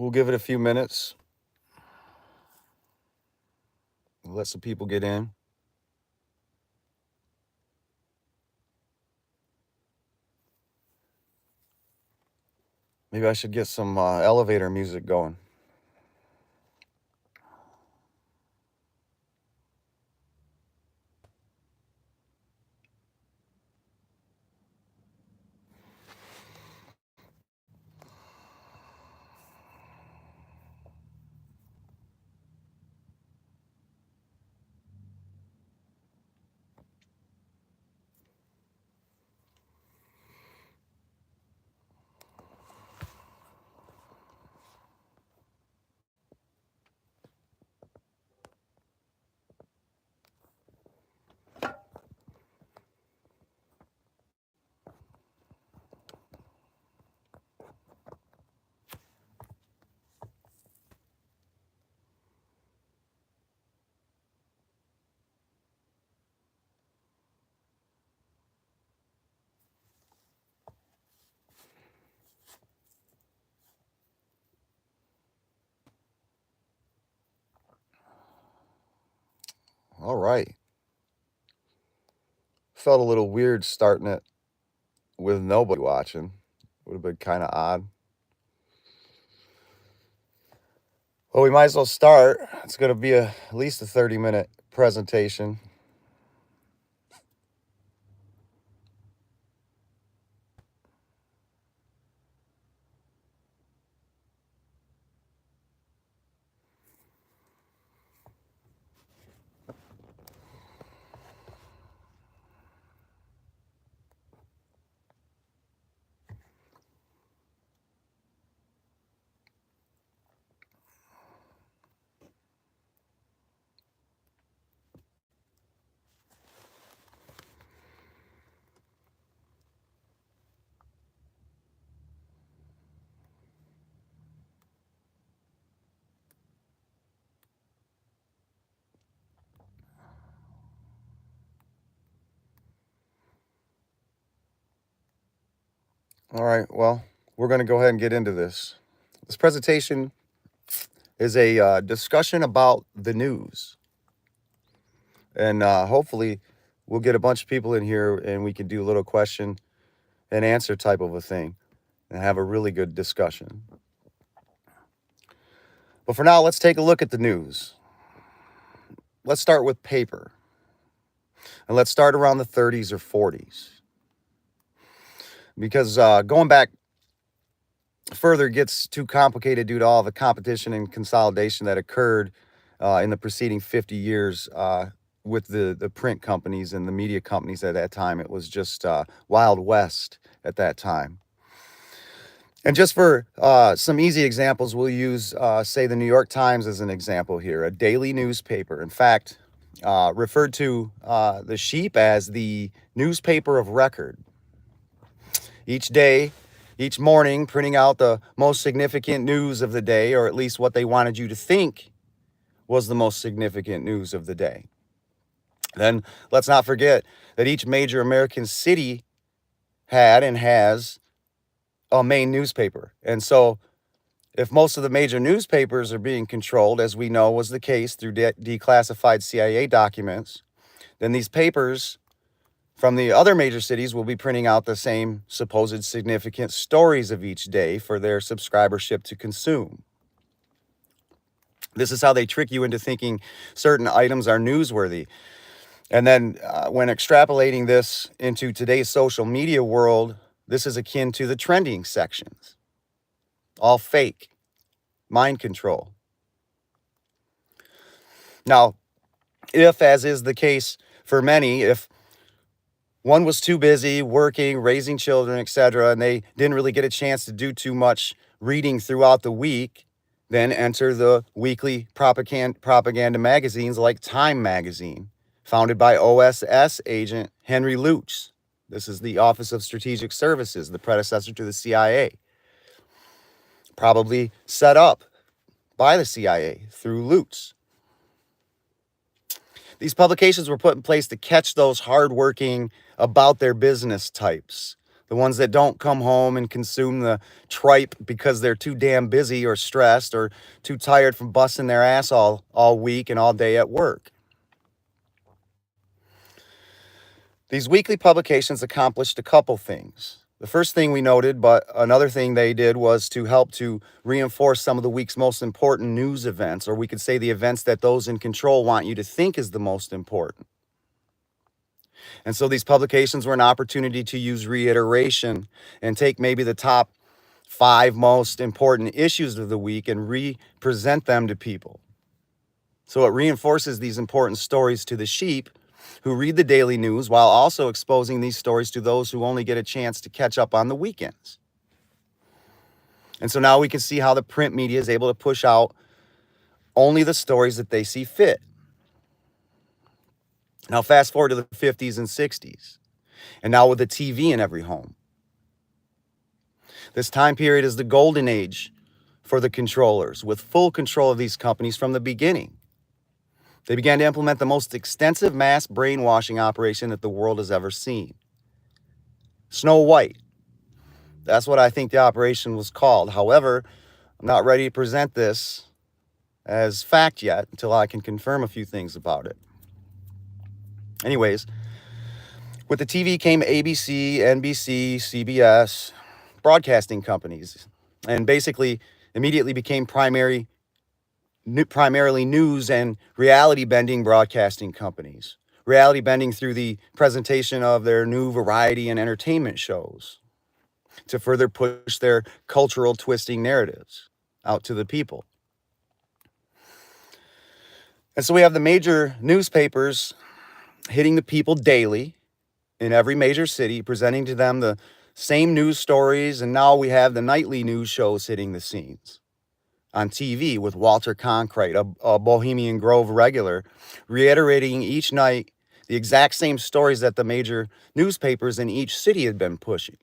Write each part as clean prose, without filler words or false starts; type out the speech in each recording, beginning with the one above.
We'll give it a few minutes. Let some people get in. Maybe I should get some elevator music going. All right. Felt a little weird starting it with nobody watching. Would have been kind of odd. Well, we might as well start. It's going to be at least a 30-minute presentation. All right, well, we're going to go ahead and get into this. This presentation is a discussion about the news. And hopefully we'll get a bunch of people in here and we can do a little question and answer type of a thing and have a really good discussion. But for now, let's take a look at the news. Let's start with paper. And let's start around the 30s or 40s. Because going back further gets too complicated due to all the competition and consolidation that occurred in the preceding 50 years with the print companies and the media companies at that time. It was just Wild West at that time. And just for some easy examples, we'll use, say, the New York Times as an example here, a daily newspaper. In fact, referred to the sheep as the newspaper of record. Each day, each morning, printing out the most significant news of the day, or at least what they wanted you to think was the most significant news of the day. Then let's not forget that each major American city had and has a main newspaper. And so if most of the major newspapers are being controlled, as we know was the case through declassified CIA documents, then these papers from the other major cities will be printing out the same supposed significant stories of each day for their subscribership to consume. This is how they trick you into thinking certain items are newsworthy. And then when extrapolating this into today's social media world, this is akin to the trending sections. All fake. Mind control. Now, if, as is the case for many, if one was too busy working, raising children, etc., and they didn't really get a chance to do too much reading throughout the week, then enter the weekly propaganda magazines like Time magazine, founded by OSS agent Henry Luce. This is the Office of Strategic Services, the predecessor to the CIA. Probably set up by the CIA through Luce. These publications were put in place to catch those hardworking, about their business types, the ones that don't come home and consume the tripe because they're too damn busy or stressed or too tired from busting their ass all week and all day at work. These weekly publications accomplished a couple things. The first thing we noted, but another thing they did, was to help to reinforce some of the week's most important news events, or we could say the events that those in control want you to think is the most important. And so these publications were an opportunity to use reiteration and take maybe the top 5 most important issues of the week and re-present them to people. So it reinforces these important stories to the sheep who read the daily news, while also exposing these stories to those who only get a chance to catch up on the weekends. And so now we can see how the print media is able to push out only the stories that they see fit. Now fast forward to the 50s and 60s, and now with the TV in every home. This time period is the golden age for the controllers, with full control of these companies from the beginning. They began to implement the most extensive mass brainwashing operation that the world has ever seen. Snow White. That's what I think the operation was called. However, I'm not ready to present this as fact yet until I can confirm a few things about it. Anyways, with the TV came ABC, NBC, CBS, broadcasting companies, and basically immediately became primarily news and reality bending broadcasting companies. Reality bending through the presentation of their new variety and entertainment shows to further push their cultural twisting narratives out to the people. And so we have the major newspapers hitting the people daily in every major city, presenting to them the same news stories, and now we have the nightly news shows hitting the scenes on TV with Walter Cronkite, a Bohemian Grove regular, reiterating each night the exact same stories that the major newspapers in each city had been pushing.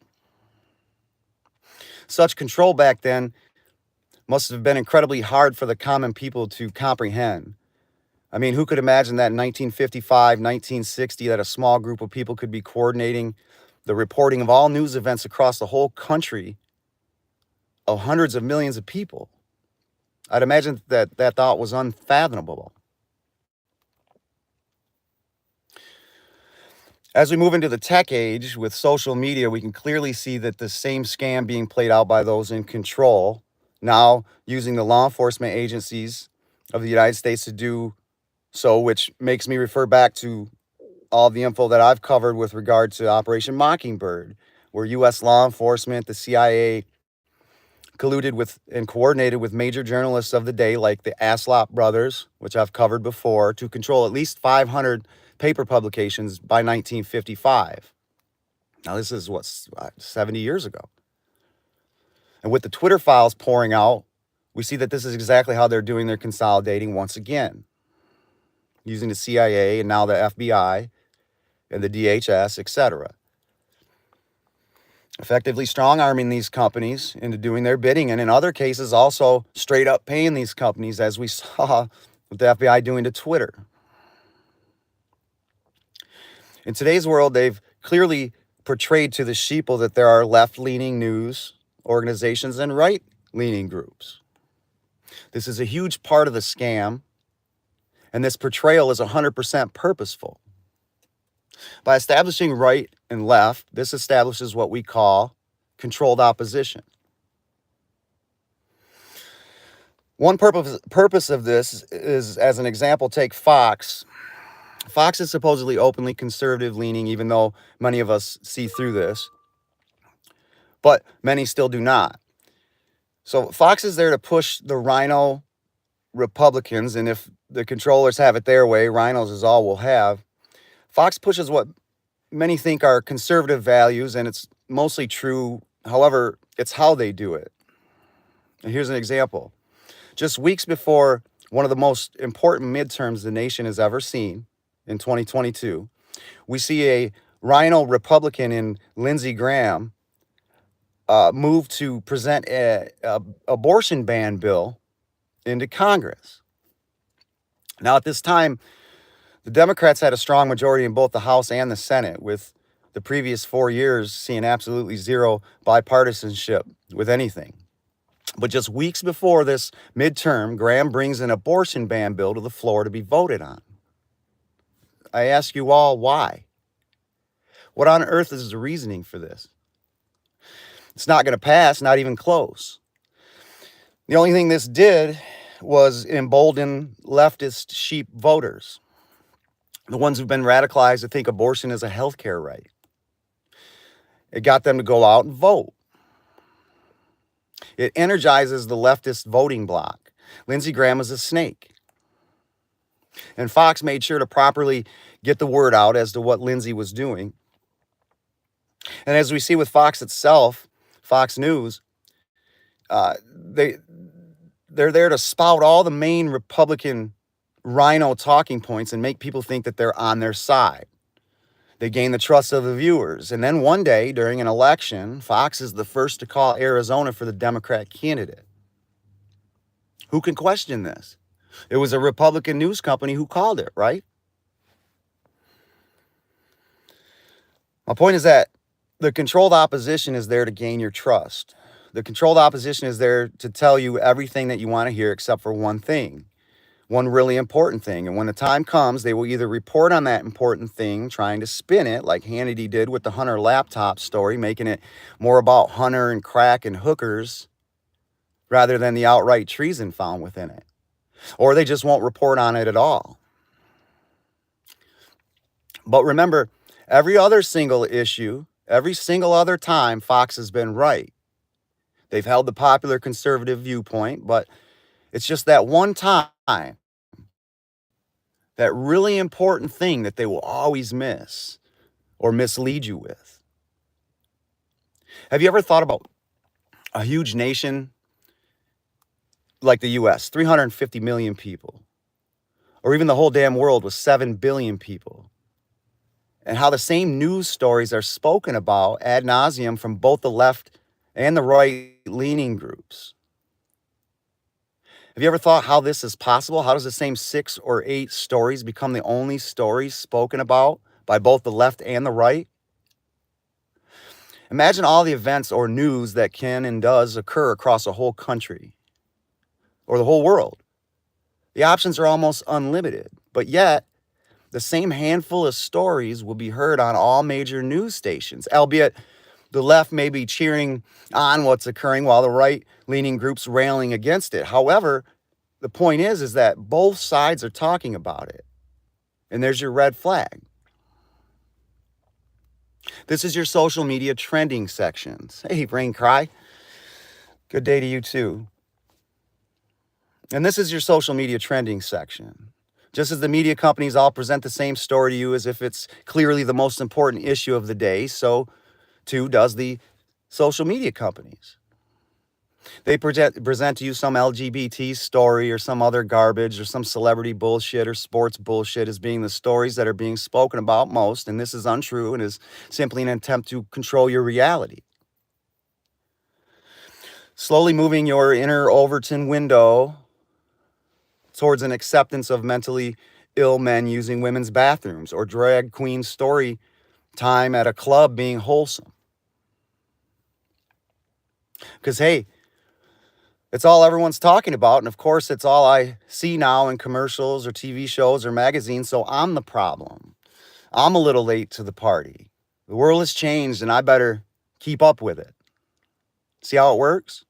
Such control back then must have been incredibly hard for the common people to comprehend. I mean, who could imagine that in 1955, 1960, that a small group of people could be coordinating the reporting of all news events across the whole country of hundreds of millions of people? I'd imagine that that thought was unfathomable. As we move into the tech age with social media, we can clearly see that the same scam being played out by those in control, now using the law enforcement agencies of the United States to do so, which makes me refer back to all the info that I've covered with regard to Operation Mockingbird, where U.S. law enforcement, the CIA, colluded with and coordinated with major journalists of the day like the Aslop brothers, which I've covered before, to control at least 500 paper publications by 1955. Now this is 70 years ago. And with the Twitter files pouring out, we see that this is exactly how they're doing their consolidating once again, using the CIA and now the FBI and the DHS, etc. Effectively strong-arming these companies into doing their bidding, and in other cases also straight up paying these companies, as we saw with the FBI doing to Twitter. In today's world, they've clearly portrayed to the sheeple that there are left-leaning news organizations and right-leaning groups. This is a huge part of the scam, and this portrayal is 100% purposeful. By establishing right and left, this establishes what we call controlled opposition. One purpose of this is, as an example, take Fox. Fox is supposedly openly conservative leaning, even though many of us see through this, but many still do not. So Fox is there to push the rhino Republicans, and if the controllers have it their way, rhinos is all we'll have. Fox pushes what many think are conservative values, and it's mostly true. However, it's how they do it. And here's an example. Just weeks before one of the most important midterms the nation has ever seen, in 2022, we see a rhino Republican in Lindsey Graham move to present an abortion ban bill into Congress. Now, at this time, the Democrats had a strong majority in both the House and the Senate, with The previous 4 years seeing absolutely zero bipartisanship with anything. But just weeks before this midterm, Graham brings an abortion ban bill to the floor to be voted on. I ask you all, why? What on earth is the reasoning for this? It's not going to pass, not even close. The only thing this did was embolden leftist sheep voters, the ones who've been radicalized to think abortion is a healthcare right. It got them to go out and vote. It energizes the leftist voting bloc. Lindsey Graham is a snake. And Fox made sure to properly get the word out as to what Lindsey was doing. And as we see with Fox itself, Fox News, they're there to spout all the main Republican rhino talking points and make people think that they're on their side. They gain the trust of the viewers. And then one day during an election, Fox is the first to call Arizona for the Democrat candidate. Who can question this? It was a Republican news company who called it, right? My point is that the controlled opposition is there to gain your trust. The controlled opposition is there to tell you everything that you want to hear except for one thing, one really important thing. And when the time comes, they will either report on that important thing, trying to spin it like Hannity did with the Hunter laptop story, making it more about Hunter and crack and hookers rather than the outright treason found within it. Or they just won't report on it at all. But remember, every other single issue, every single other time, Fox has been right. They've held the popular conservative viewpoint, but it's just that one time, that really important thing that they will always miss or mislead you with. Have you ever thought about a huge nation like the US, 350 million people, or even the whole damn world with 7 billion people, and how the same news stories are spoken about ad nauseum from both the left and the right-leaning groups? Have you ever thought how this is possible? How does the same 6 or 8 stories become the only stories spoken about by both the left and the right? Imagine all the events or news that can and does occur across a whole country or the whole world. The options are almost unlimited, but yet the same handful of stories will be heard on all major news stations, albeit the left may be cheering on what's occurring while the right-leaning groups railing against it. However, the point is that both sides are talking about it. And there's your red flag. This is your social media trending sections. Hey, Rain Cry. Good day to you too. And this is your social media trending section. Just as the media companies all present the same story to you as if it's clearly the most important issue of the day, so too does the social media companies. They present to you some LGBT story or some other garbage or some celebrity bullshit or sports bullshit as being the stories that are being spoken about most, and this is untrue and is simply an attempt to control your reality. Slowly moving your inner Overton window towards an acceptance of mentally ill men using women's bathrooms or drag queen story time at a club being wholesome. Because, hey, it's all everyone's talking about. And of course, it's all I see now in commercials or TV shows or magazines. So I'm the problem. I'm a little late to the party. The world has changed and I better keep up with it. See how it works?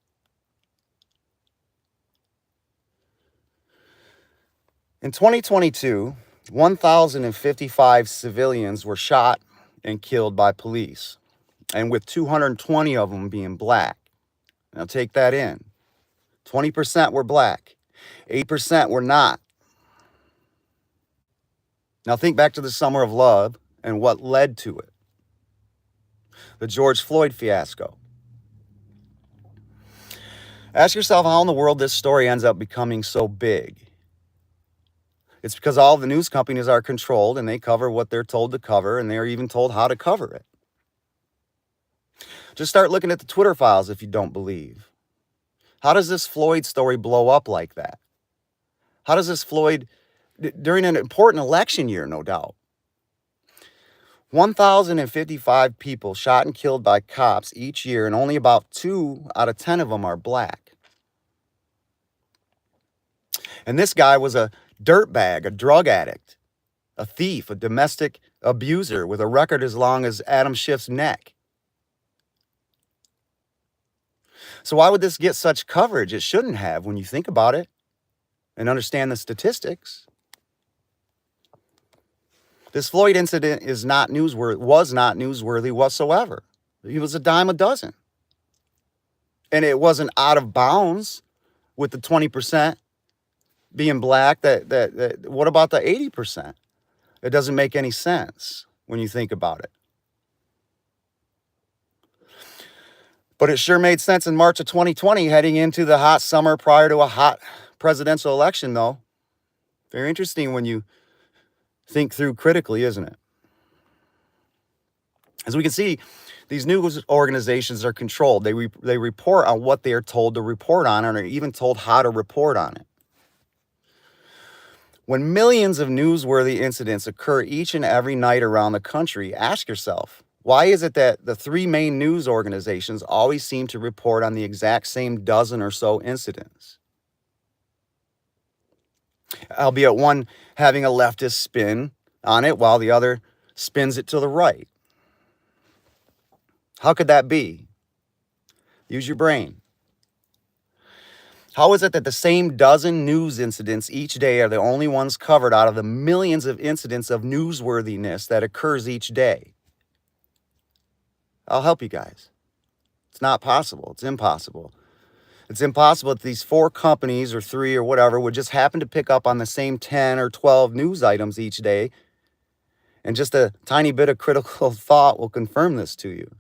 In 2022, 1,055 civilians were shot and killed by police, and with 220 of them being black. Now take that in. 20% were black, 8% were not. Now think back to the summer of love and what led to it. The George Floyd fiasco. Ask yourself how in the world this story ends up becoming so big. It's because all the news companies are controlled and they cover what they're told to cover, and they're even told how to cover it. Just start looking at the Twitter files if you don't believe. How does this Floyd story blow up like that? How does this Floyd, during an important election year, no doubt? 1,055 people shot and killed by cops each year, and only about 2 out of 10 of them are black. And this guy was a dirtbag, a drug addict, a thief, a domestic abuser with a record as long as Adam Schiff's neck. So why would this get such coverage? It shouldn't have when you think about it and understand the statistics. This Floyd incident was not newsworthy whatsoever. He was a dime a dozen. And it wasn't out of bounds with the 20% being black. What about the 80%? It doesn't make any sense when you think about it. But it sure made sense in March of 2020, heading into the hot summer prior to a hot presidential election, though. Very interesting when you think through critically, isn't it? As we can see, these news organizations are controlled. They report on what they are told to report on, and are even told how to report on it. When millions of newsworthy incidents occur each and every night around the country, ask yourself, why is it that the 3 main news organizations always seem to report on the exact same dozen or so incidents? Albeit one having a leftist spin on it while the other spins it to the right. How could that be? Use your brain. How is it that the same dozen news incidents each day are the only ones covered out of the millions of incidents of newsworthiness that occurs each day? I'll help you guys. It's not possible. It's impossible. It's impossible that these 4 companies or 3 or whatever would just happen to pick up on the same 10 or 12 news items each day. And just a tiny bit of critical thought will confirm this to you.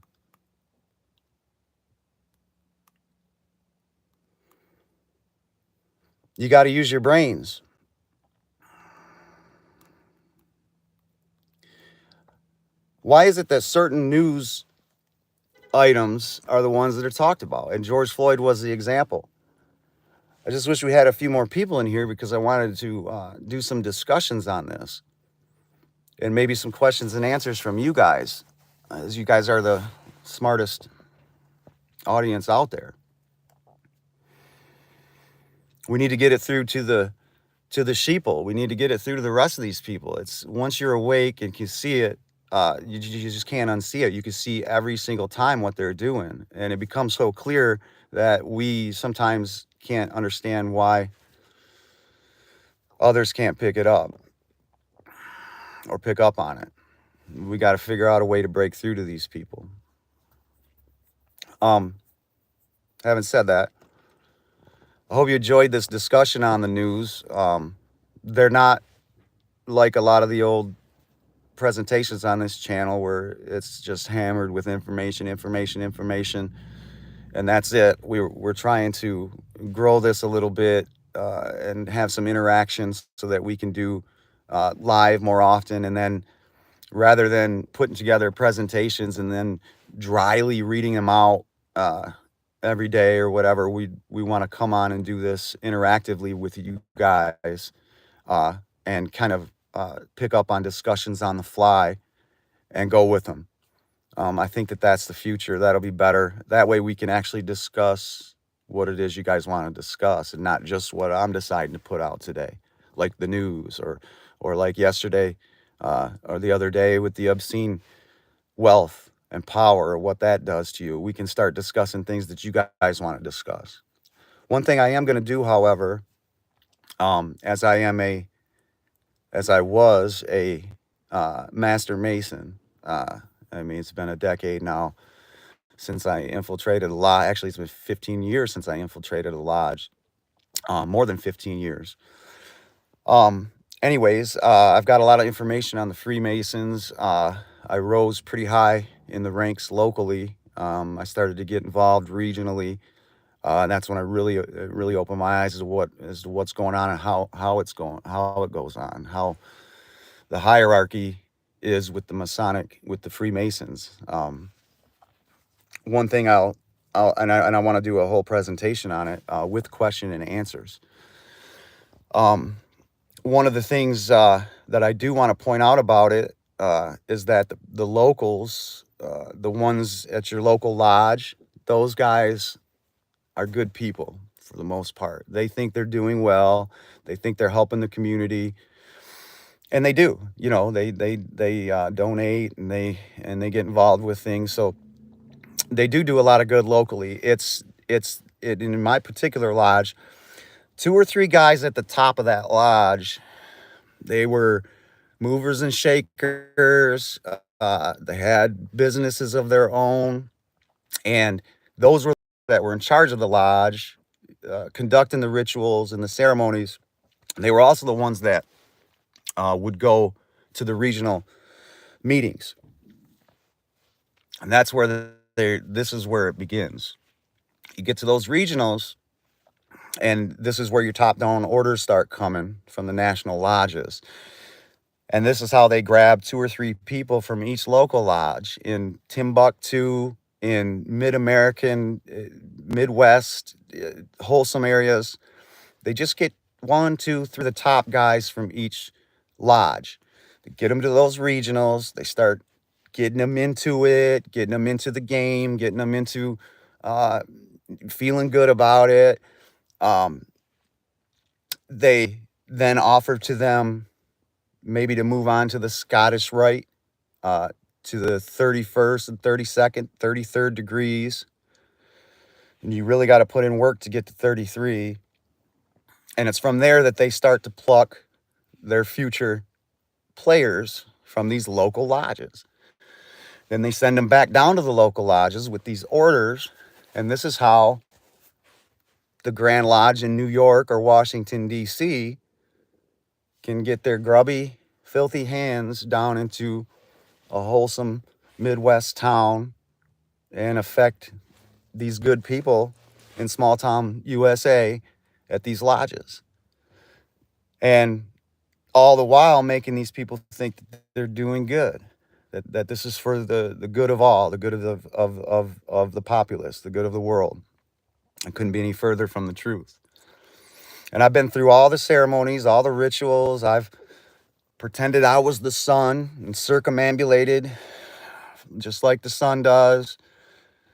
You got to use your brains. Why is it that certain news items are the ones that are talked about? And George Floyd was the example. I just wish we had a few more people in here because I wanted to do some discussions on this. And maybe some questions and answers from you guys, as you guys are the smartest audience out there. We need to get it through to the sheeple. We need to get it through to the rest of these people. It's once you're awake and can see it, you just can't unsee it. You can see every single time what they're doing, and it becomes so clear that we sometimes can't understand why others can't pick it up or pick up on it. We got to figure out a way to break through to these people. Having said that, I hope you enjoyed this discussion on the news. They're not like a lot of the old presentations on this channel where it's just hammered with information, and that's it. We're trying to grow this a little bit and have some interactions so that we can do live more often. And then rather than putting together presentations and then dryly reading them out every day or whatever, we want to come on and do this interactively with you guys and kind of pick up on discussions on the fly and go with them. I think that that's the future. That'll be better. That way we can actually discuss what it is you guys want to discuss and not just what I'm deciding to put out today, like the news or like yesterday or the other day with the obscene wealth and power, what that does to you. We can start discussing things that you guys want to discuss. One thing I am going to do, however, as I was a master mason, I mean, it's been a decade now since I infiltrated a lodge. Actually, it's been 15 years since I infiltrated a lodge, more than 15 years. Anyways, I've got a lot of information on the Freemasons. I rose pretty high in the ranks locally. I started to get involved regionally. And that's when I really opened my eyes as to what's going on and how it goes on, how the hierarchy is with the Freemasons. One thing I want to do a whole presentation on it with question and answers. One of the things that I do want to point out about it is that the locals, the ones at your local lodge, those guys are good people for the most part. They think they're doing well. They think they're helping the community, and they do. You know, they donate and they get involved with things. So they do a lot of good locally. It in my particular lodge, two or three guys at the top of that lodge, they were movers and shakers. They had businesses of their own, and those were that were in charge of the lodge, conducting the rituals and the ceremonies. They were also the ones that would go to the regional meetings, and that's where this is where it begins. You get to those regionals, and this is where your top-down orders start coming from the national lodges. And this is how they grab two or three people from each local lodge in Timbuktu, in mid-American, Midwest, wholesome areas. They just get one, two, three of the top guys from each lodge. They get them to those regionals. They start getting them into it, getting them into the game, getting them into feeling good about it. They then offer to them maybe to move on to the Scottish Rite, to the 31st and 32nd, 33rd degrees. And you really got to put in work to get to 33. And it's from there that they start to pluck their future players from these local lodges. Then they send them back down to the local lodges with these orders. And this is how the Grand Lodge in New York or Washington, D.C. can get their grubby, filthy hands down into a wholesome Midwest town and affect these good people in small town USA at these lodges. And all the while making these people think that they're doing good, that this is for the good of all, the good of the populace, the good of the world. I couldn't be any further from the truth. And I've been through all the ceremonies, all the rituals. I've pretended I was the sun and circumambulated just like the sun does,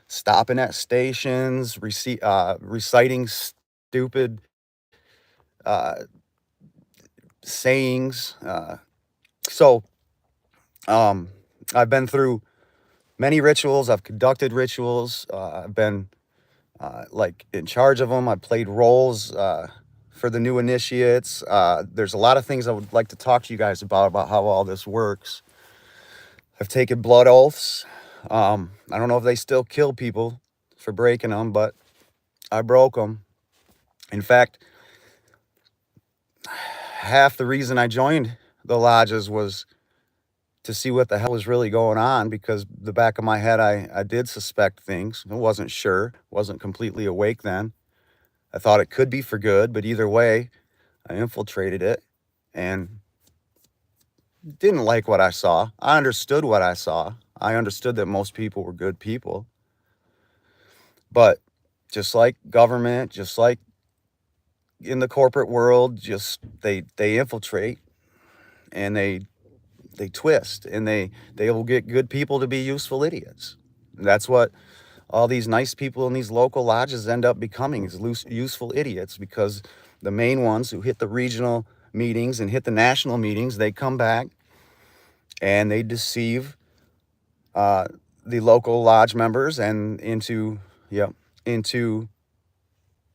stopping at stations, reciting stupid sayings. So I've been through many rituals. I've conducted rituals. I've been like in charge of them. I played roles for the new initiates. There's a lot of things I would like to talk to you guys about how all this works. I've taken blood oaths. I don't know if they still kill people for breaking them, but I broke them. In fact, half the reason I joined the lodges was to see what the hell was really going on, because the back of my head, I did suspect things. I wasn't sure, wasn't completely awake then. I thought it could be for good, but either way, I infiltrated it and didn't like what I saw. I understood what I saw. I understood that most people were good people. But just like government, just like in the corporate world, just they infiltrate and they twist, and they will get good people to be useful idiots. And that's what all these nice people in these local lodges end up becoming, is useful idiots, because the main ones who hit the regional meetings and hit the national meetings, they come back and they deceive the local lodge members and into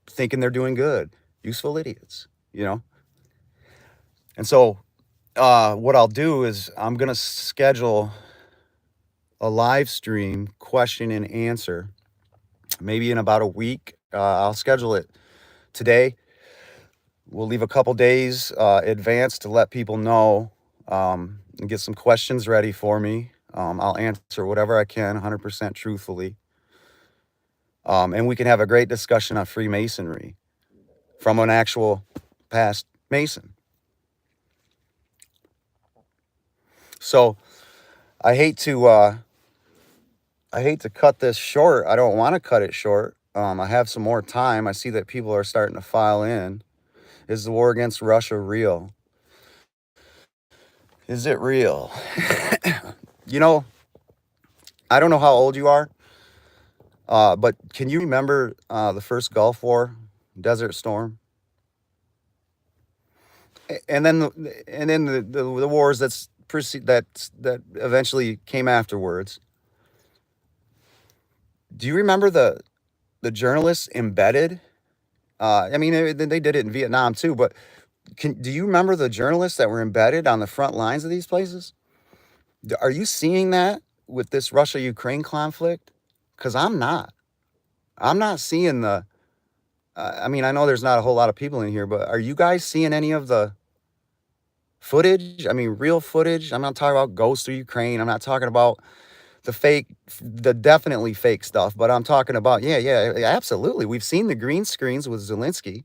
thinking they're doing good. Useful idiots, you know. And so what I'll do is I'm going to schedule a live stream question and answer maybe in about a week. I'll schedule it today. We'll leave a couple days advance to let people know, and get some questions ready for me. I'll answer whatever I can 100% truthfully. And we can have a great discussion on Freemasonry from an actual past Mason. So I hate to cut this short. I don't want to cut it short. I have some more time. I see that people are starting to file in. Is the war against Russia real? Is it real? You know, I don't know how old you are, but can you remember the first Gulf War, Desert Storm, and then the wars that eventually came afterwards? Do you remember the journalists embedded? I mean, they did it in Vietnam too, but do you remember the journalists that were embedded on the front lines of these places? Are you seeing that with this Russia-Ukraine conflict? Because I'm not. I'm not seeing the. I mean, I know there's not a whole lot of people in here, but are you guys seeing any of the footage? I mean, real footage. I'm not talking about ghosts of Ukraine. I'm not talking about the fake, the definitely fake stuff, but I'm talking about, yeah, absolutely. We've seen the green screens with Zelensky.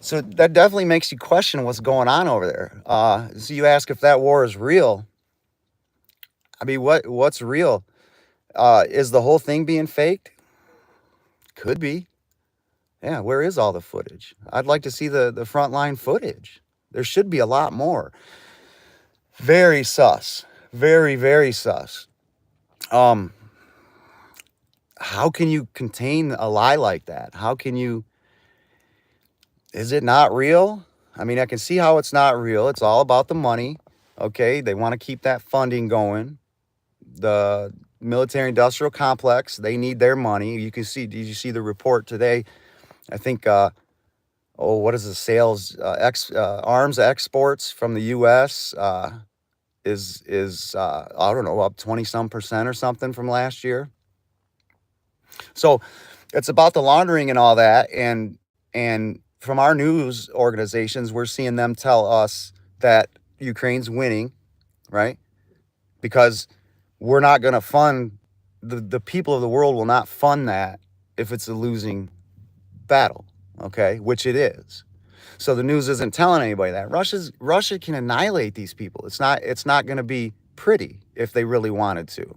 So that definitely makes you question what's going on over there. So you ask if that war is real. I mean, what's real? Is the whole thing being faked? Could be. Yeah, where is all the footage? I'd like to see the frontline footage. There should be a lot more. Very sus. Very, very sus. Um, how can you contain a lie like that? How can you, is it not real? I mean, I can see how it's not real. It's all about the money. Okay, they want to keep that funding going. The military industrial complex, they need their money. You can see, did you see the report today? I think what is the sales arms exports from the US is I don't know, up 20 some percent or something from last year. So it's about the laundering and all that, and from our news organizations we're seeing them tell us that Ukraine's winning, right? Because we're not going to fund the people of the world will not fund that if it's a losing battle, okay, which it is. So the news isn't telling anybody that Russia can annihilate these people. It's not going to be pretty if they really wanted to.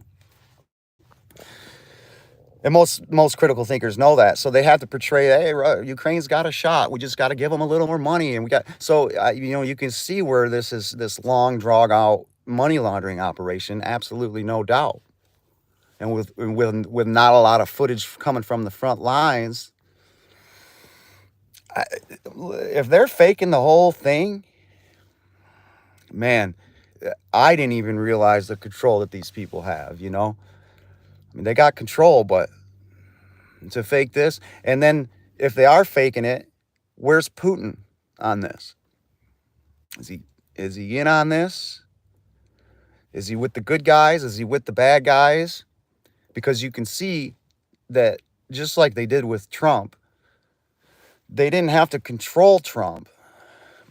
And most critical thinkers know that. So they have to portray, hey, Ukraine's got a shot. We just got to give them a little more money, and we got. So you can see where this long, drawn out money laundering operation. Absolutely, no doubt. And with not a lot of footage coming from the front lines, if they're faking the whole thing, man, I didn't even realize the control that these people have. I mean, they got control, but to fake this, and then if they are faking it, where's Putin on this? Is he in on this? Is he with the good guys? Is he with the bad guys? Because you can see that just like they did with Trump, they didn't have to control Trump,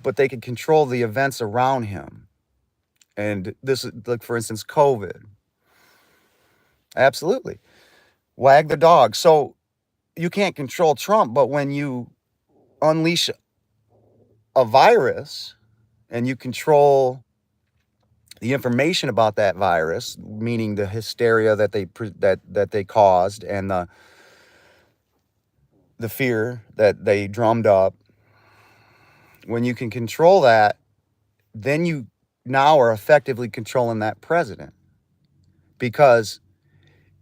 but they could control the events around him. And this, like for instance, COVID. Absolutely. Wag the dog. So you can't control Trump, but when you unleash a virus and you control the information about that virus, meaning the hysteria that they caused and the fear that they drummed up, when you can control that, then you now are effectively controlling that president. Because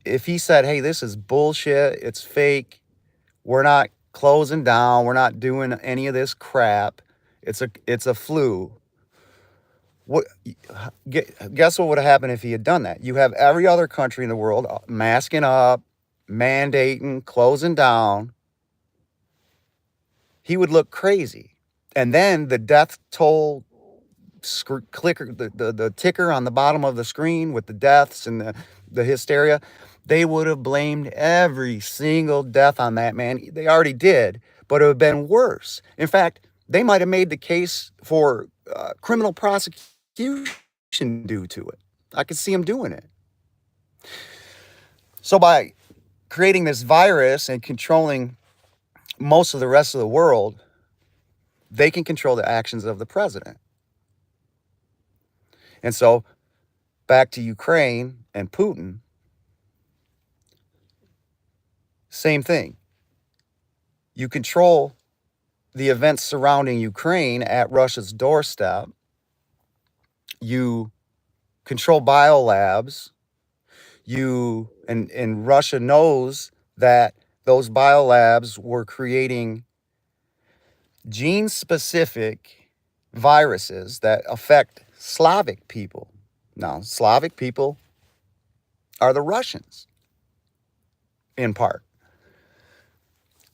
if he said, hey, this is bullshit, it's fake, we're not closing down, we're not doing any of this crap, it's a flu. Guess what would have happened if he had done that? You have every other country in the world masking up, mandating, closing down. He would look crazy. And then the death toll clicker, the ticker on the bottom of the screen with the deaths and the hysteria, they would have blamed every single death on that man. They already did, but it would have been worse. In fact, they might have made the case for criminal prosecution due to it. I could see them doing it. So by creating this virus and controlling most of the rest of the world, they can control the actions of the president. And so back to Ukraine and Putin, same thing. You control the events surrounding Ukraine at Russia's doorstep, You control biolabs. And Russia knows that those biolabs were creating gene-specific viruses that affect Slavic people. Now, Slavic people are the Russians, in part.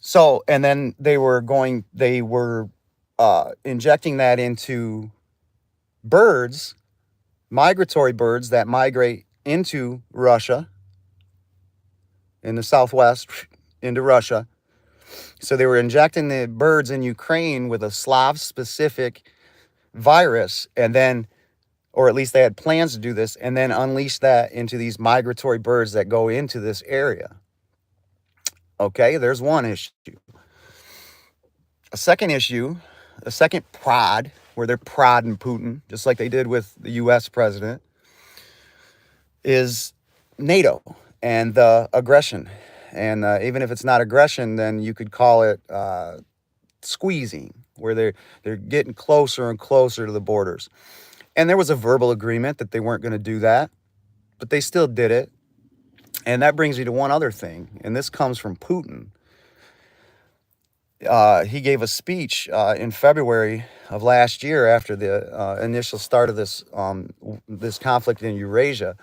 So, and then they were injecting that into birds, migratory birds that migrate into Russia, in the southwest, into Russia. So they were injecting the birds in Ukraine with a Slav-specific virus, and then, or at least they had plans to do this, and then unleash that into these migratory birds that go into this area. Okay, there's one issue. A second issue, a second prod, where they're prodding Putin, just like they did with the U.S. president, is NATO and the aggression. And even if it's not aggression, then you could call it squeezing, where they're getting closer and closer to the borders. And there was a verbal agreement that they weren't going to do that, but they still did it. And that brings me to one other thing, and this comes from Putin. He gave a speech in February of last year after the initial start of this conflict in Eurasia.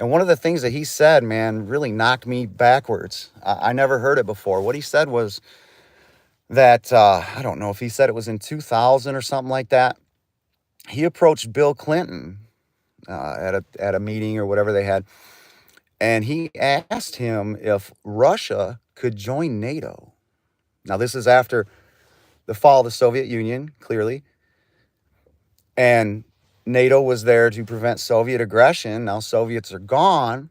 And one of the things that he said, man, really knocked me backwards. I never heard it before. What he said was that, I don't know if he said it was in 2000 or something like that. He approached Bill Clinton at a meeting or whatever they had, and he asked him if Russia could join NATO. Now, this is after the fall of the Soviet Union, clearly. And NATO was there to prevent Soviet aggression. Now Soviets are gone,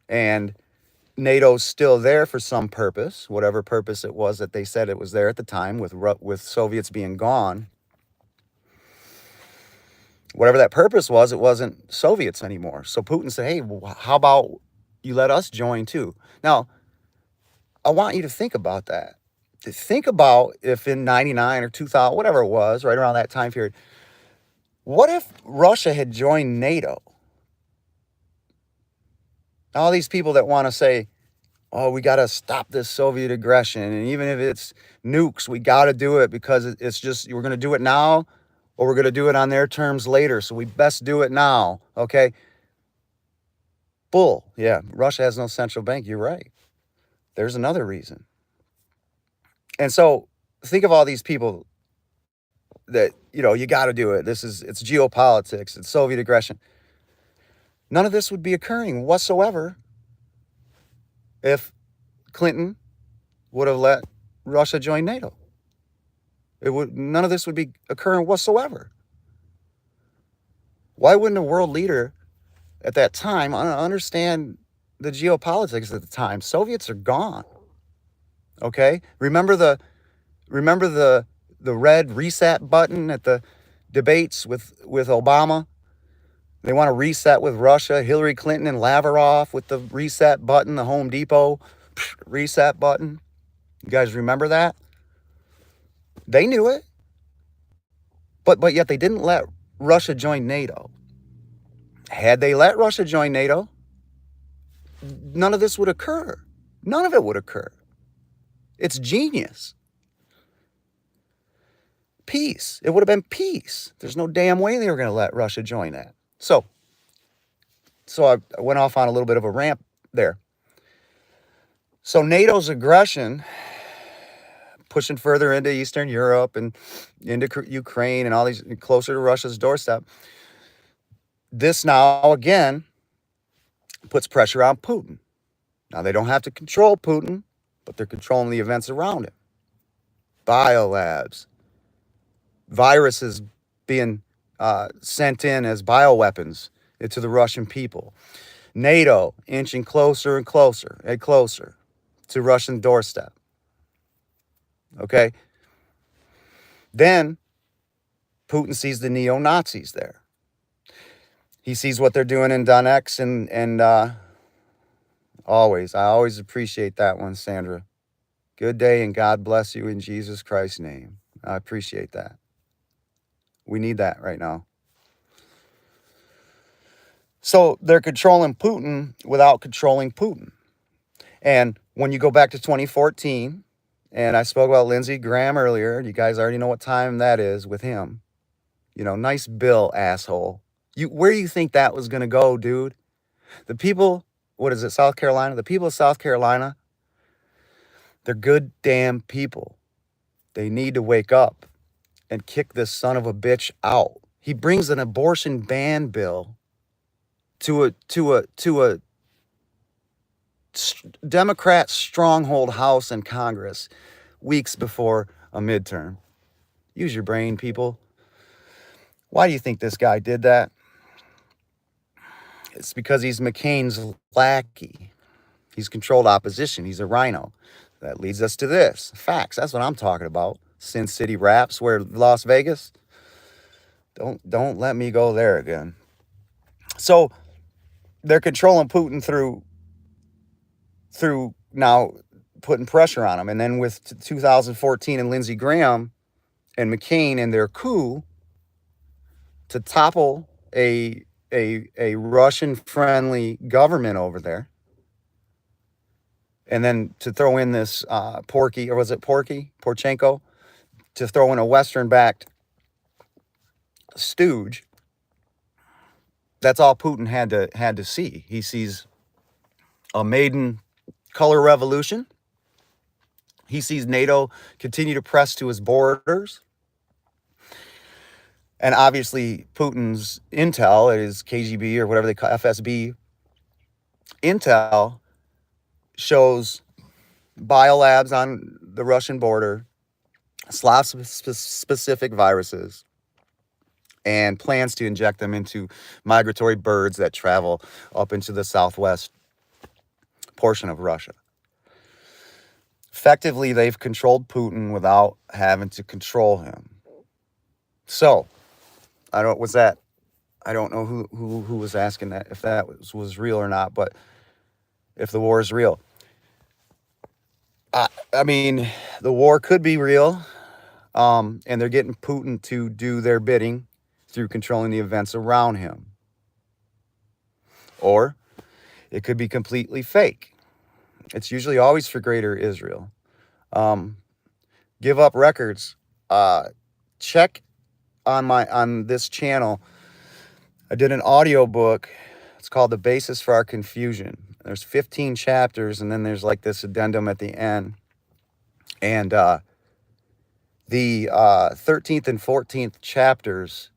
and NATO's still there for some purpose, whatever purpose it was that they said it was there at the time, with Soviets being gone. Whatever that purpose was, it wasn't Soviets anymore. So Putin said, hey, how about you let us join too? Now, I want you to think about that. Think about if in 99 or 2000, whatever it was, right around that time period, what if Russia had joined NATO? All these people that want to say, oh, we got to stop this Soviet aggression. And even if it's nukes, we got to do it because it's just, we're going to do it now or we're going to do it on their terms later. So we best do it now. Okay. Bull. Yeah. Russia has no central bank. You're right. There's another reason. And so think of all these people that, you got to do it. It's geopolitics. It's Soviet aggression. None of this would be occurring whatsoever if Clinton would have let Russia join NATO. None of this would be occurring whatsoever. Why wouldn't a world leader at that time understand the geopolitics at the time? Soviets are gone. Okay? Remember the red reset button at the debates with Obama? They want to reset with Russia, Hillary Clinton and Lavrov with the reset button, the Home Depot reset button. You guys remember that? They knew it. But yet they didn't let Russia join NATO. Had they let Russia join NATO, none of this would occur. None of it would occur. It's genius. Peace. It would have been peace. There's no damn way they were going to let Russia join that. So I went off on a little bit of a rant there. So NATO's aggression, pushing further into Eastern Europe and into Ukraine and all these, closer to Russia's doorstep, this now, again, puts pressure on Putin. Now, they don't have to control Putin, but they're controlling the events around him. Biolabs, viruses being sent in as bioweapons to the Russian people. NATO inching closer and closer and closer to Russian doorstep. Okay? Then Putin sees the neo-Nazis there. He sees what they're doing in Donetsk and I always appreciate that one, Sandra. Good day and God bless you in Jesus Christ's name. I appreciate that. We need that right now. So they're controlling Putin without controlling Putin. And when you go back to 2014, and I spoke about Lindsey Graham earlier, you guys already know what time that is with him. You know, nice bill, asshole. Where do you think that was going to go, dude? The people, what is it, South Carolina? The people of South Carolina, they're good damn people. They need to wake up and kick this son of a bitch out. He brings an abortion ban bill to a Democrat stronghold House and Congress weeks before a midterm. Use your brain, people. Why do you think this guy did that? It's because he's McCain's lackey. He's controlled opposition. He's a rhino. That leads us to this. Facts. That's what I'm talking about. Sin City Raps, where Las Vegas. Don't let me go there again. So they're controlling Putin through now putting pressure on him. And then with 2014 and Lindsey Graham and McCain and their coup to topple a Russian-friendly government over there, and then to throw in this Porchenko, to throw in a Western-backed stooge. That's all Putin had to see. He sees a maiden color revolution. He sees NATO continue to press to his borders. And obviously Putin's intel, his KGB or whatever they call FSB intel, shows biolabs on the Russian border, Slav-specific viruses, and plans to inject them into migratory birds that travel up into the southwest portion of Russia. Effectively, they've controlled Putin without having to control him. So, I don't know who was asking that, if that was real or not, but if the war is real. I mean, the war could be real, and they're getting Putin to do their bidding through controlling the events around him. Or it could be completely fake. It's usually always for greater Israel. Give Up Records. Check on this channel. I did an audio book. It's called The Basis for Our Confusion. There's 15 chapters, and then there's like this addendum at the end. And the 13th and 14th chapters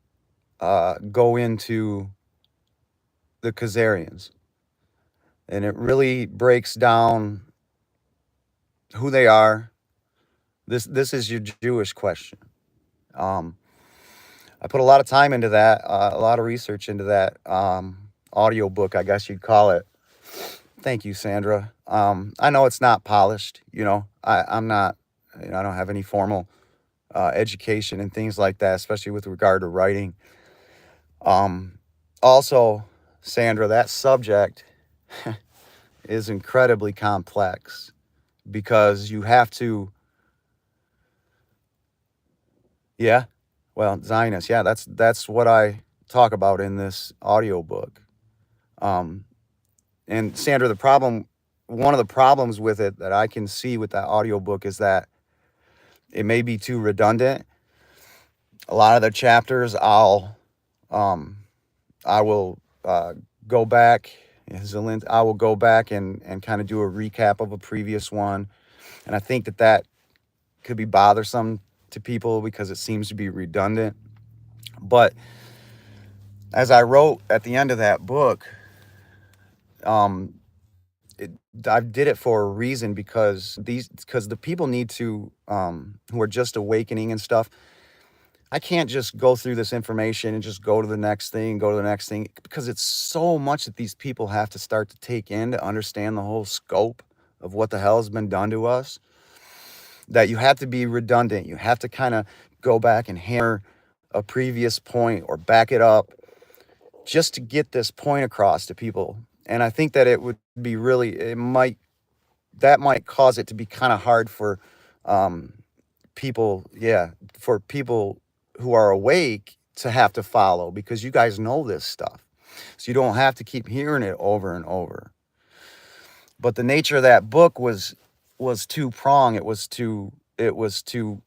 go into the Khazarians. And it really breaks down who they are. This is your Jewish question. I put a lot of time into that, a lot of research into that audio book, I guess you'd call it. Thank you, Sandra. I know it's not polished. I'm not, I don't have any formal education and things like that, especially with regard to writing. Also, Sandra, that subject is incredibly complex because you have to, Zionists, that's what I talk about in this audio book. And Sandra, one of the problems with it that I can see with that audio book is that it may be too redundant. A lot of the chapters I will go back. I will go back and kind of do a recap of a previous one. And I think that could be bothersome to people because it seems to be redundant. But as I wrote at the end of that book, I did it for a reason because the people need to, who are just awakening and stuff. I can't just go through this information and just go to the next thing, because it's so much that these people have to start to take in to understand the whole scope of what the hell has been done to us, that you have to be redundant. You have to kind of go back and hammer a previous point or back it up just to get this point across to people. And I think that it would be that might cause it to be kind of hard for people who are awake to have to follow, because you guys know this stuff. So you don't have to keep hearing it over and over. But the nature of that book was two prong. It was to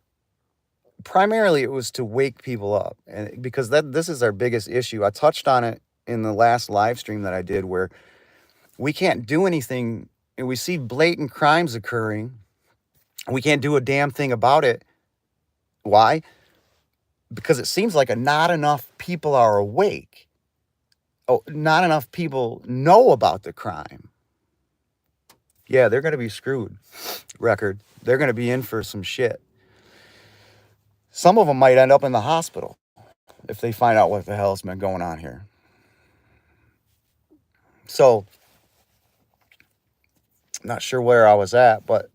primarily it was to wake people up, and because this is our biggest issue. I touched on it in the last live stream that I did, where we can't do anything and we see blatant crimes occurring. We can't do a damn thing about it. Why? Because it seems like not enough people are awake. Oh, not enough people know about the crime. Yeah, they're going to be screwed. Record. They're going to be in for some shit. Some of them might end up in the hospital if they find out what the hell's been going on here. So, not sure where I was at, but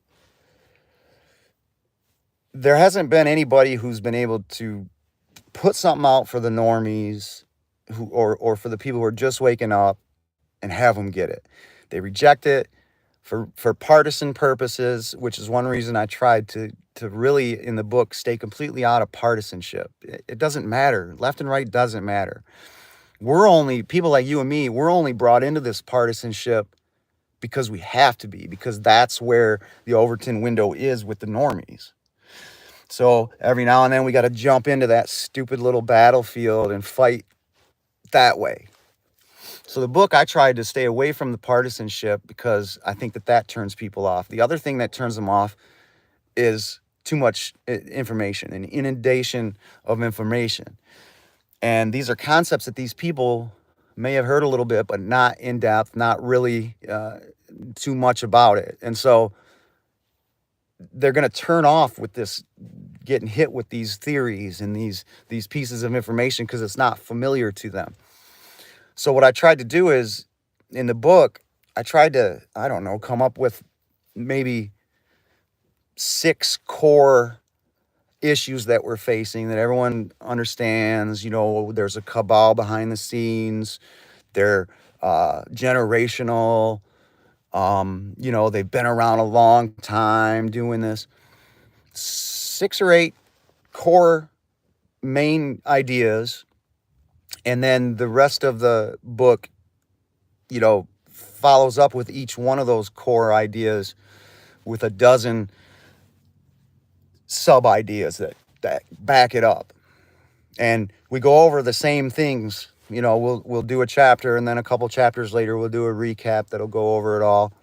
there hasn't been anybody who's been able to put something out for the normies or for the people who are just waking up and have them get it. They reject it for partisan purposes, which is one reason I tried to really, in the book, stay completely out of partisanship. It doesn't matter. Left and right doesn't matter. We're only, people like you and me, we're only brought into this partisanship because we have to be, because that's where the Overton window is with the normies. So every now and then we got to jump into that stupid little battlefield and fight that way. So the book, I tried to stay away from the partisanship because I think that turns people off. The other thing that turns them off is too much information, an inundation of information. And these are concepts that these people may have heard a little bit, but not in depth, not really too much about it. And so they're going to turn off with this, getting hit with these theories and these pieces of information because it's not familiar to them. So what I tried to do is, in the book, I tried to, I don't know, come up with maybe 6 core issues that we're facing that everyone understands. You know, there's a cabal behind the scenes. They're generational. You know, they've been around a long time doing this. 6 or 8 core main ideas. And then the rest of the book, you know, follows up with each one of those core ideas with a dozen sub ideas that back it up. And we go over the same things. You know, we'll do a chapter, and then a couple chapters later we'll do a recap that'll go over it all.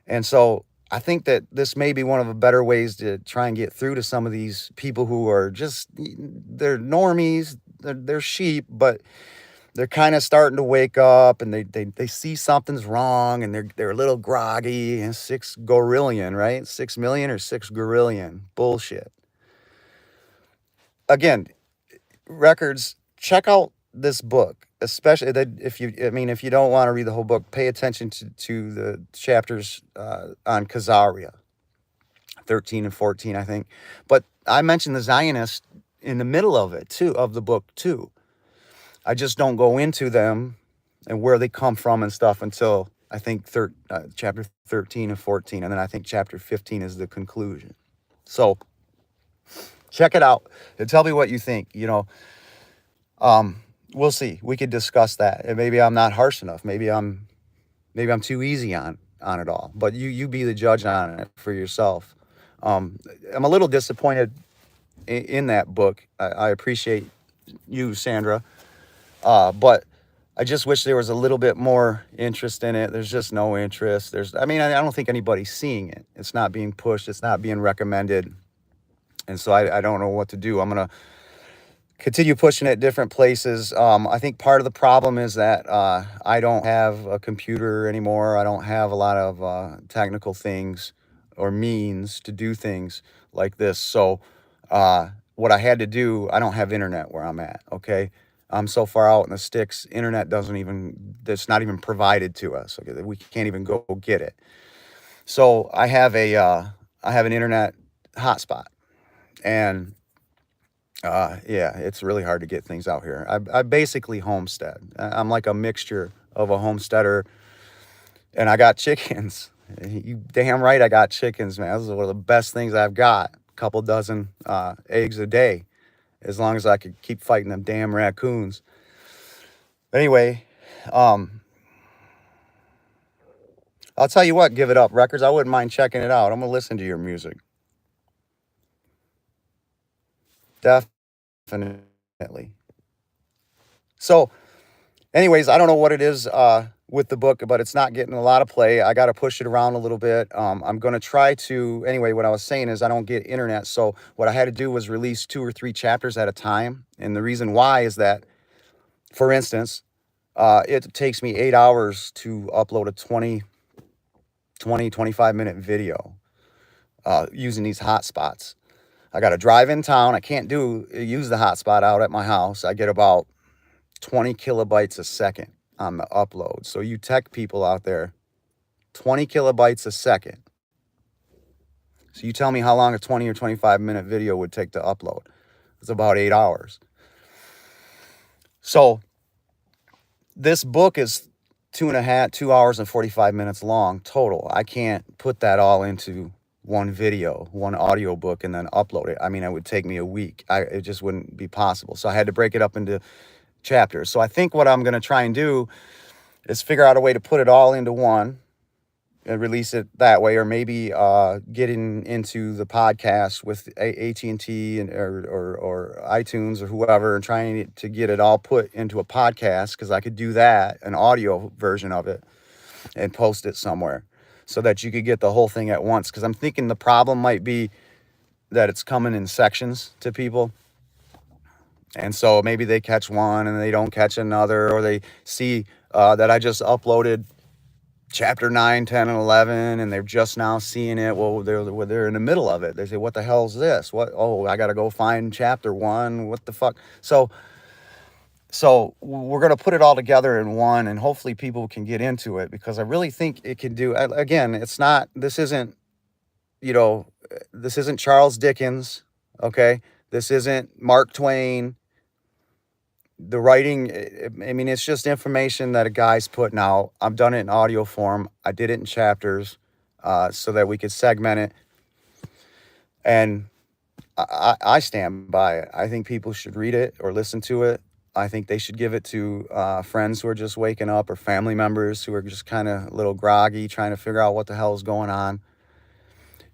And so I think that this may be one of the better ways to try and get through to some of these people who are just, they're normies, they're sheep, but they're kind of starting to wake up, and they see something's wrong, and they're a little groggy. And 6 gorillion, right? 6 million or 6 gorillion. Bullshit. Again, records, check out this book, especially that if you don't want to read the whole book, pay attention to the chapters on Khazaria, 13 and 14, I think. But I mentioned the Zionists in the middle of it too, of the book too. I just don't go into them and where they come from and stuff until I think chapter 13 and 14. And then I think chapter 15 is the conclusion. So check it out and tell me what you think. You know, we'll see. We could discuss that. And maybe I'm not harsh enough. Maybe I'm too easy on it all. But you be the judge on it for yourself. I'm a little disappointed in that book. I appreciate you, Sandra. But I just wish there was a little bit more interest in it. There's just no interest. I don't think anybody's seeing it. It's not being pushed. It's not being recommended. And so I don't know what to do. I'm going to continue pushing it different places. I think part of the problem is that I don't have a computer anymore. I don't have a lot of technical things or means to do things like this. So what I had to do, I don't have internet where I'm at, okay? I'm so far out in the sticks, internet it's not even provided to us. Okay, we can't even go get it. So I have an internet hotspot, and yeah, it's really hard to get things out here. I basically homestead. I'm like a mixture of a homesteader, and I got chickens. You damn right I got chickens, man. This is one of the best things I've got. A couple dozen eggs a day, as long as I could keep fighting them damn raccoons. But anyway, Um, I'll tell you what, Give It Up Records. I wouldn't mind checking it out. I'm gonna listen to your music. Definitely. So, anyways, I don't know what it is with the book, but it's not getting a lot of play. I got to push it around a little bit. I'm going to try to, anyway, what I was saying is I don't get internet. So, what I had to do was release 2 or 3 chapters at a time. And the reason why is that, for instance, it takes me 8 hours to upload a 25-minute video using these hotspots. I got to drive in town. I can't use the hotspot out at my house. I get about 20 kilobytes a second on the upload. So you tech people out there, 20 kilobytes a second. So you tell me how long a 20 or 25-minute video would take to upload. It's about 8 hours. So this book is 2 hours and 45 minutes long total. I can't put that all into one video, one audio book, and then upload it. I mean, it would take me a week. It just wouldn't be possible. So I had to break it up into chapters. So I think what I'm going to try and do is figure out a way to put it all into one and release it that way, or maybe getting into the podcast with AT&T or iTunes or whoever, and trying to get it all put into a podcast, because I could do that, an audio version of it, and post it somewhere so that you could get the whole thing at once. Because I'm thinking the problem might be that it's coming in sections to people. And so maybe they catch one and they don't catch another, or they see that I just uploaded chapter 9, 10, and 11, and they're just now seeing it. Well, they're in the middle of it. They say, what the hell's this? What? Oh, I got to go find chapter 1. What the fuck? So we're going to put it all together in one, and hopefully people can get into it, because I really think it can do, again, this isn't Charles Dickens. Okay. This isn't Mark Twain. The writing, I mean, it's just information that a guy's putting out. I've done it in audio form. I did it in chapters so that we could segment it. And I stand by it. I think people should read it or listen to it. I think they should give it to friends who are just waking up, or family members who are just kind of a little groggy, trying to figure out what the hell is going on.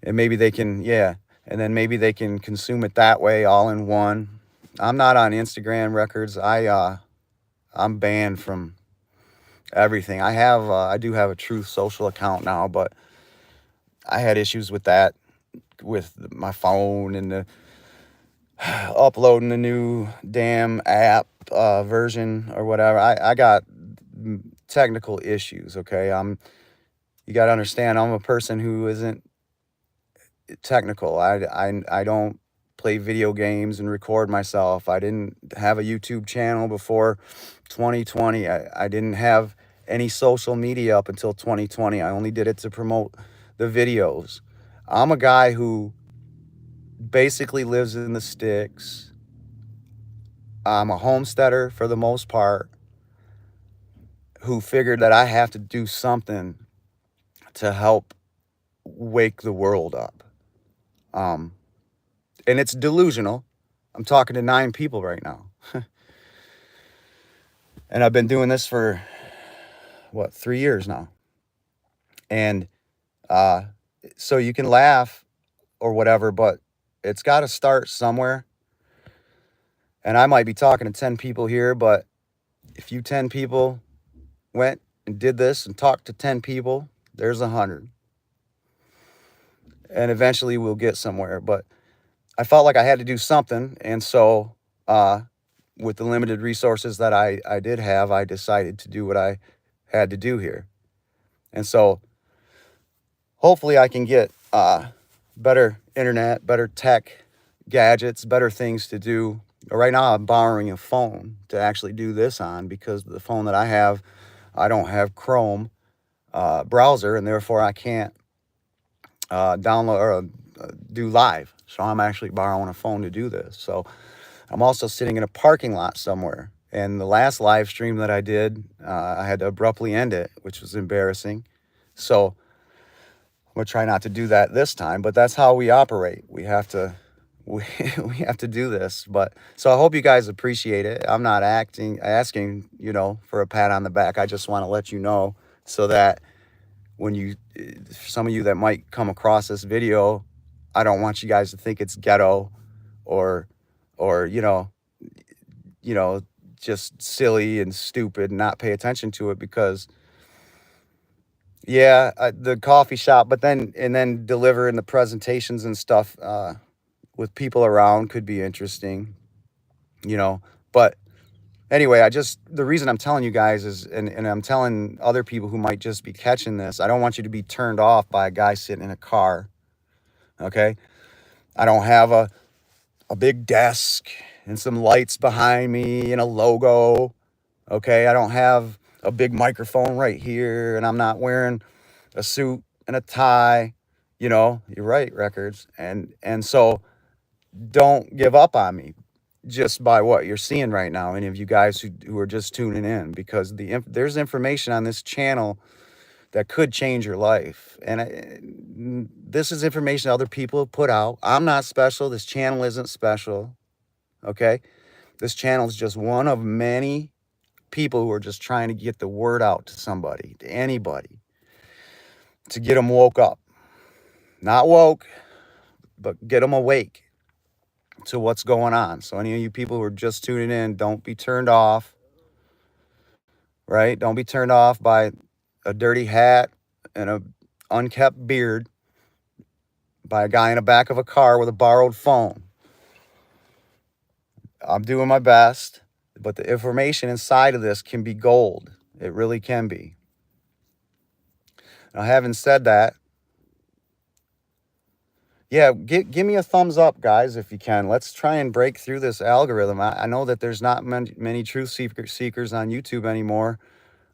And maybe they can, and then maybe they can consume it that way, all in one. I'm not on Instagram records. I'm banned from everything. I do have a Truth Social account now, but I had issues with that, with my phone and the uploading the new damn app version or whatever. I got technical issues. Okay, you got to understand, I'm a person who isn't technical. I don't play video games and record myself. I didn't have a YouTube channel before 2020. I didn't have any social media up until 2020. I only did it to promote the videos. I'm a guy who basically lives in the sticks. I'm a homesteader for the most part, who figured that I have to do something to help wake the world up. And it's delusional. I'm talking to 9 people right now. And I've been doing this for, 3 years now. And so you can laugh or whatever, but it's got to start somewhere. And I might be talking to 10 people here, but if you 10 people went and did this and talked to 10 people, there's 100. And eventually we'll get somewhere. But I felt like I had to do something. And so with the limited resources that I did have, I decided to do what I had to do here. And so hopefully I can get better internet, better tech, gadgets, better things to do. Right now I'm borrowing a phone to actually do this on, because the phone that I have, I don't have Chrome browser, and therefore I can't download or do live. So I'm actually borrowing a phone to do this. So I'm also sitting in a parking lot somewhere. And the last live stream that I did, I had to abruptly end it, which was embarrassing. So I'm going to try not to do that this time, but that's how we operate. We have to we we have to do this. But so I hope you guys appreciate it. I'm not asking, for a pat on the back. I just want to let you know so that when some of you that might come across this video, I don't want you guys to think it's ghetto or or you know, just silly and stupid and not pay attention to it because yeah, the coffee shop, but then delivering the presentations and stuff with people around could be interesting, you know. But anyway, the reason I'm telling you guys is, and I'm telling other people who might just be catching this, I don't want you to be turned off by a guy sitting in a car. Okay. I don't have a big desk and some lights behind me and a logo. Okay. I don't have a big microphone right here and I'm not wearing a suit and a tie. You're right, Records. And so don't give up on me just by what you're seeing right now, any of you guys who are just tuning in, because there's information on this channel that could change your life. And this is information other people have put out. I'm not special. This channel isn't special. Okay. This channel is just one of many people who are just trying to get the word out to somebody, to anybody, to get them woke up. Not woke, but get them awake to what's going on. So any of you people who are just tuning in, don't be turned off, right? Don't be turned off by a dirty hat and a unkept beard by a guy in the back of a car with a borrowed phone. I'm doing my best, but the information inside of this can be gold. It really can be. Now, having said that, yeah, give me a thumbs up, guys, if you can. Let's try and break through this algorithm. I know that there's not many truth seekers on YouTube anymore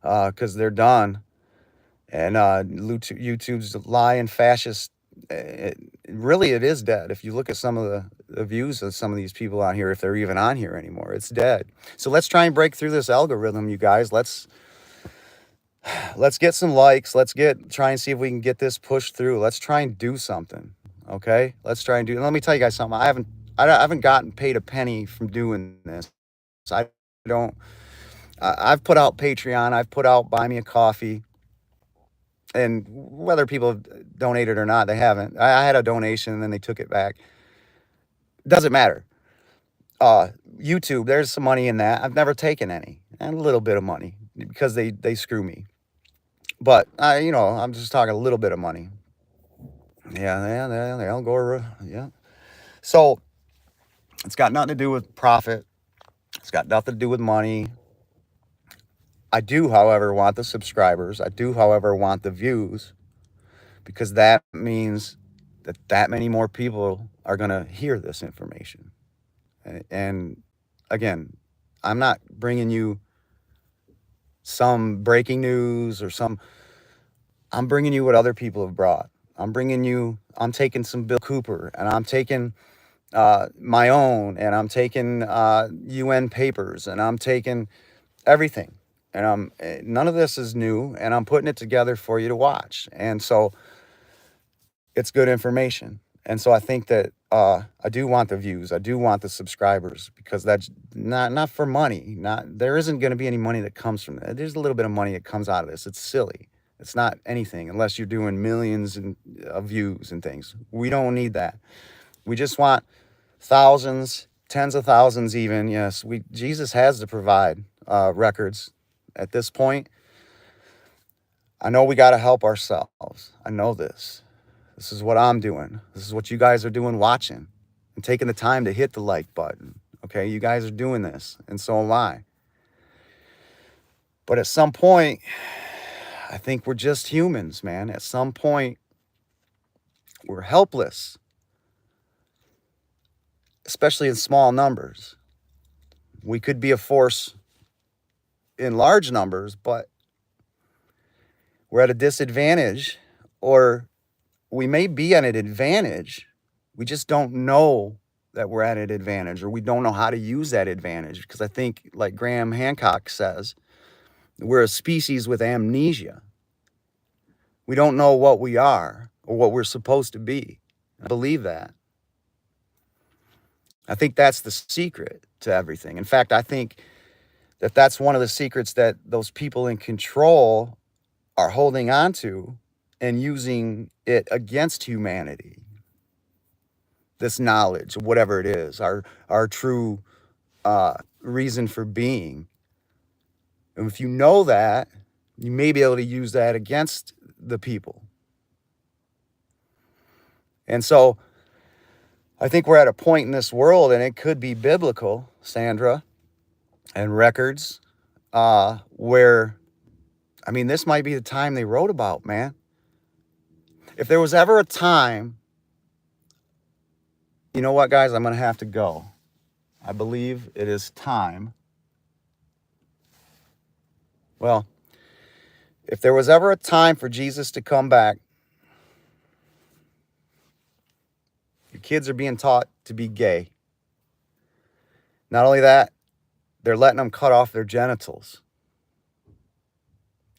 because they're done. And YouTube's lying fascist. Really, it is dead. If you look at some of the views of some of these people on here, if they're even on here anymore, it's dead. So let's try and break through this algorithm, you guys. Let's get some likes. Try and see if we can get this pushed through. Let's try and do something. Okay, let's try and do. Let me tell you guys something. I haven't gotten paid a penny from doing this. I don't. I've put out Patreon. I've put out Buy Me a Coffee. And whether people have donated or not, they haven't. I had a donation and then they took it back. Doesn't matter. YouTube, there's some money in that. I've never taken any. And a little bit of money because they screw me. But I'm just talking a little bit of money. Yeah, Al Gore. Yeah. So it's got nothing to do with profit. It's got nothing to do with money. I do, however, want the subscribers. I do, however, want the views, because that means that many more people are going to hear this information. And again, I'm not bringing you some breaking news or I'm bringing you what other people have brought. I'm taking some Bill Cooper, and I'm taking my own, and I'm taking UN papers, and I'm taking everything. And none of this is new, and I'm putting it together for you to watch. And so it's good information. And so I think that I do want the views. I do want the subscribers, because that's not for money. There isn't going to be any money that comes from that. There's a little bit of money that comes out of this. It's silly. It's not anything unless you're doing millions of views and things. We don't need that. We just want thousands, tens of thousands even. Yes, Jesus has to provide records at this point. I know we got to help ourselves. I know this. This is what I'm doing. This is what you guys are doing, watching and taking the time to hit the like button. Okay, you guys are doing this, and so am I. But at some point, I think we're just humans, man. At some point, we're helpless, especially in small numbers. We could be a force in large numbers, but we're at a disadvantage, or we may be at an advantage. We just don't know that we're at an advantage, or we don't know how to use that advantage. Because I think, like Graham Hancock says, we're a species with amnesia. We don't know what we are or what we're supposed to be. I believe that. I think that's the secret to everything. In fact, I think that that's one of the secrets that those people in control are holding on to and using it against humanity. This knowledge, whatever it is, our true reason for being. And if you know that, you may be able to use that against the people. And so I think we're at a point in this world, and it could be biblical, Sandra, and records, where, I mean, this might be the time they wrote about, man. If there was ever a time, you know what, guys, I'm going to have to go. I believe it is time. Well, if there was ever a time for Jesus to come back, your kids are being taught to be gay. Not only that, they're letting them cut off their genitals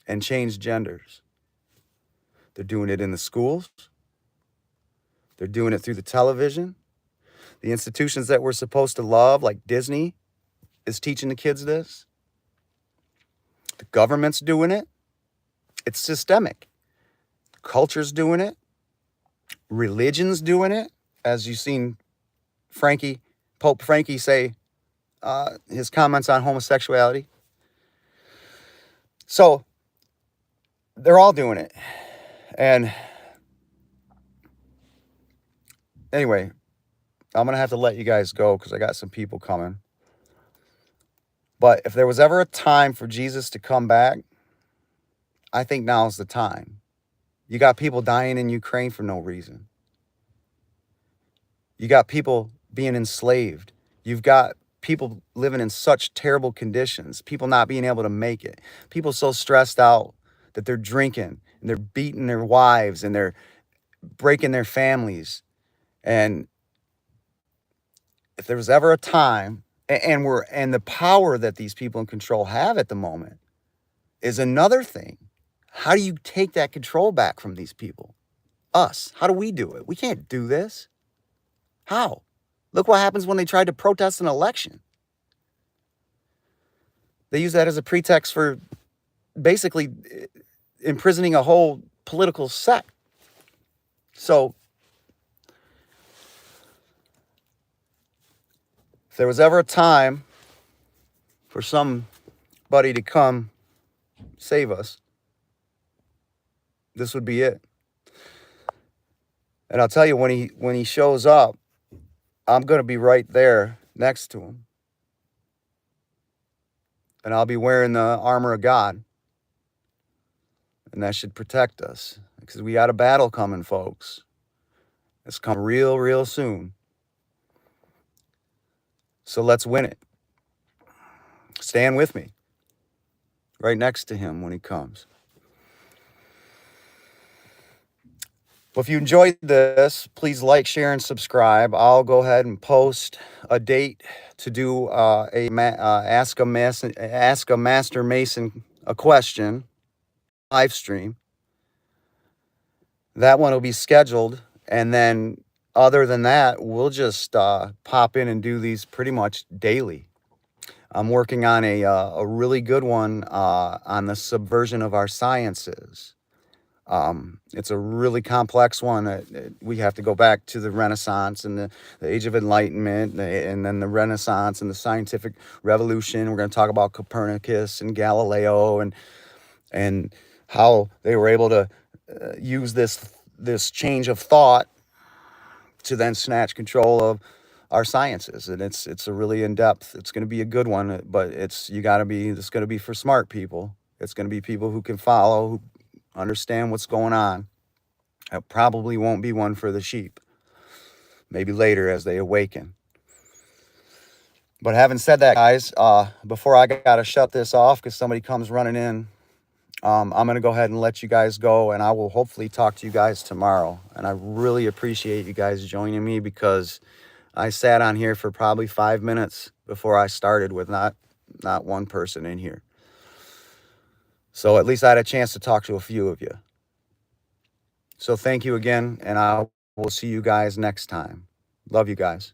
and change genders. They're doing it in the schools. They're doing it through the television. The institutions that we're supposed to love, like Disney, is teaching the kids this. The government's doing it. It's systemic. Culture's doing it. Religion's doing it. As you've seen Pope Frankie say his comments on homosexuality. So they're all doing it. And anyway, I'm going to have to let you guys go because I got some people coming. But if there was ever a time for Jesus to come back, I think now's the time. You got people dying in Ukraine for no reason. You got people being enslaved. You've got people living in such terrible conditions, people not being able to make it, people so stressed out that they're drinking and they're beating their wives and they're breaking their families. And if there was ever a time, and the power that these people in control have at the moment is another thing. How do you take that control back from these people? Us. How do we do it? We can't do this. How? Look what happens when they tried to protest an election. They use that as a pretext for basically imprisoning a whole political sect. So if there was ever a time for somebody to come save us, this would be it. And I'll tell you, when he shows up, I'm going to be right there next to him. And I'll be wearing the armor of God. And that should protect us. Because we got a battle coming, folks. It's coming real, real soon. So let's win it. Stand with me. Right next to him when he comes. Well, if you enjoyed this, please like, share, and subscribe. I'll go ahead and post a date to do Ask a Master Mason a question live stream. That one will be scheduled, and then other than that, we'll just pop in and do these pretty much daily. I'm working on a really good one on the subversion of our sciences. It's a really complex one. We have to go back to the Renaissance and the Age of Enlightenment, and then the Renaissance and the scientific revolution. We're going to talk about Copernicus and Galileo and how they were able to use this change of thought to then snatch control of our sciences. And it's a really in-depth. It's going to be a good one, but it's going to be for smart people. It's going to be people who can follow, who understand what's going on. It probably won't be one for the sheep. Maybe later as they awaken. But having said that, guys, before I got to shut this off because somebody comes running in, I'm going to go ahead and let you guys go, and I will hopefully talk to you guys tomorrow. And I really appreciate you guys joining me because I sat on here for probably 5 minutes before I started with not one person in here. So at least I had a chance to talk to a few of you. So thank you again, and I will see you guys next time. Love you guys.